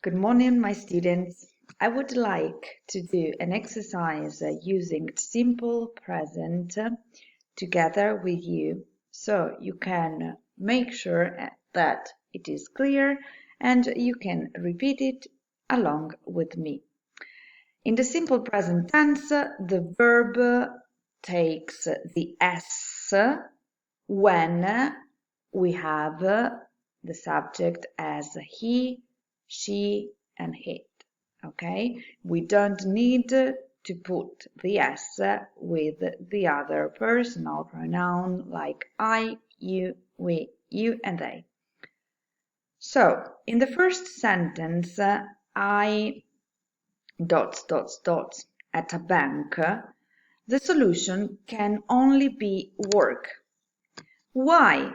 Good morning, my students. I would like to do an exercise using simple present together with you so you can make sure that it is clear and you can repeat it along with me. In the simple present tense, the verb takes the S when we have the subject as he, she, and it. Okay? We don't need to put the S with the other personal pronoun like I, you, we, you, and they. So, in the first sentence, I ... at a bank, the solution can only be work. Why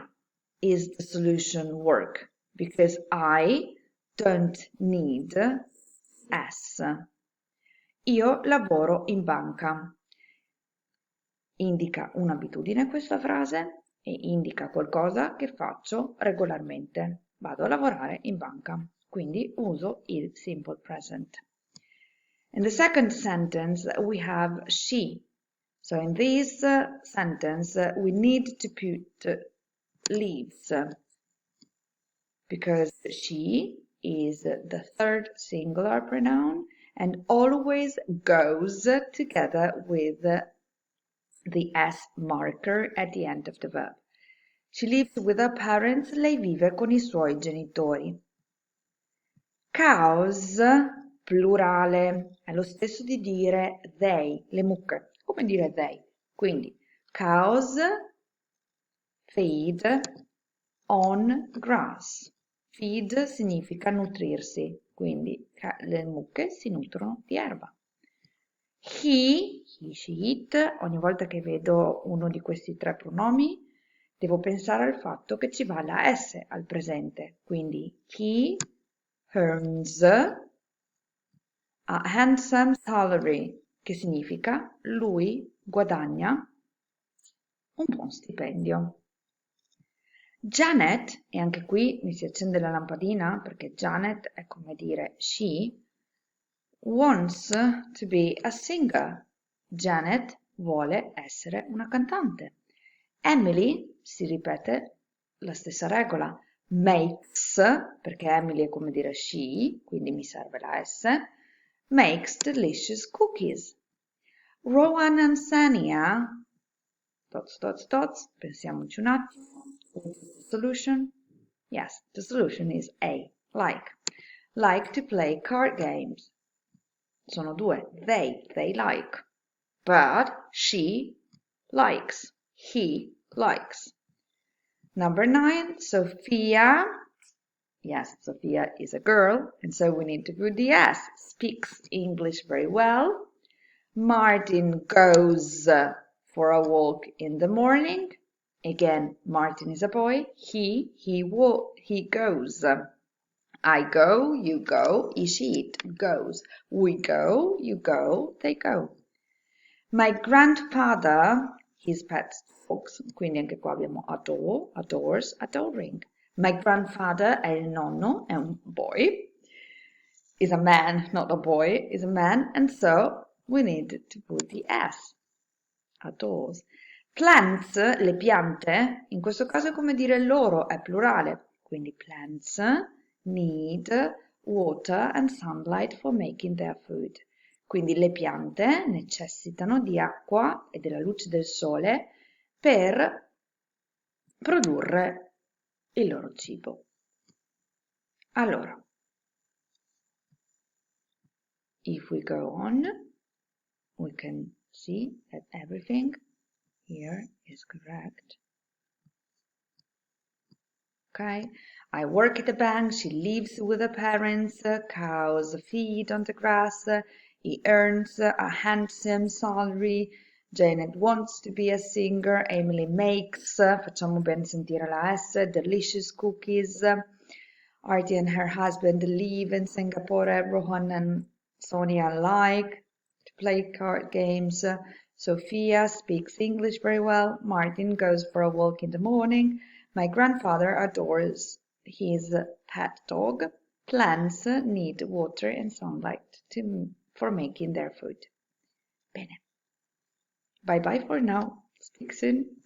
is the solution work? Because I don't need S. Io lavoro in banca. Indica un'abitudine questa frase e indica qualcosa che faccio regolarmente. Vado a lavorare in banca, quindi uso il simple present. In the second sentence we have she. So in this sentence we need to put leaves because she is the third singular pronoun and always goes together with the S marker at the end of the verb. She lives with her parents, lei vive con I suoi genitori. Cows, plurale, è lo stesso di dire they, le mucche, come dire they. Quindi, cows feed on grass. Feed significa nutrirsi, quindi le mucche si nutrono di erba. He, she, it, ogni volta che vedo uno di questi tre pronomi devo pensare al fatto che ci va la S al presente, quindi he earns a handsome salary, che significa lui guadagna un buon stipendio. Janet, e anche qui mi si accende la lampadina perché Janet è come dire she, wants to be a singer. Janet vuole essere una cantante. Emily, si ripete la stessa regola, makes, perché Emily è come dire she, quindi mi serve la S, makes delicious cookies. Rowan and Sania, pensiamoci un attimo. What's the solution? Yes, the solution is A, like. Like to play card games. Sono due, they like. But she likes, he likes. Number 9, Sophia. Yes, Sophia is a girl, and so we need to put the S. Speaks English very well. Martin goes for a walk in the morning. Again, Martin is a boy. He goes. I go, you go, she, it goes. We go, you go, they go. My grandfather, his pet dogs, quindi anche qua abbiamo adore, adores, adoring. My grandfather è il nonno, è un boy. Is a man, not a boy, is a man, and so we need to put the S. Adores. Plants, le piante, in questo caso è come dire loro, è plurale. Quindi plants need water and sunlight for making their food. Quindi le piante necessitano di acqua e della luce del sole per produrre il loro cibo. Allora, if we go on, we can see that everything here is correct. Okay, I work at the bank, she lives with her parents, cows feed on the grass, he earns a handsome salary, Janet wants to be a singer, Emily makes, facciamo ben sentire la S, delicious cookies, Artie and her husband live in Singapore, Rohan and Sonia like to play card games, Sophia speaks English very well, Martin goes for a walk in the morning, my grandfather adores his pet dog. Plants need water and sunlight for making their food. Bene. Bye bye for now. Speak soon.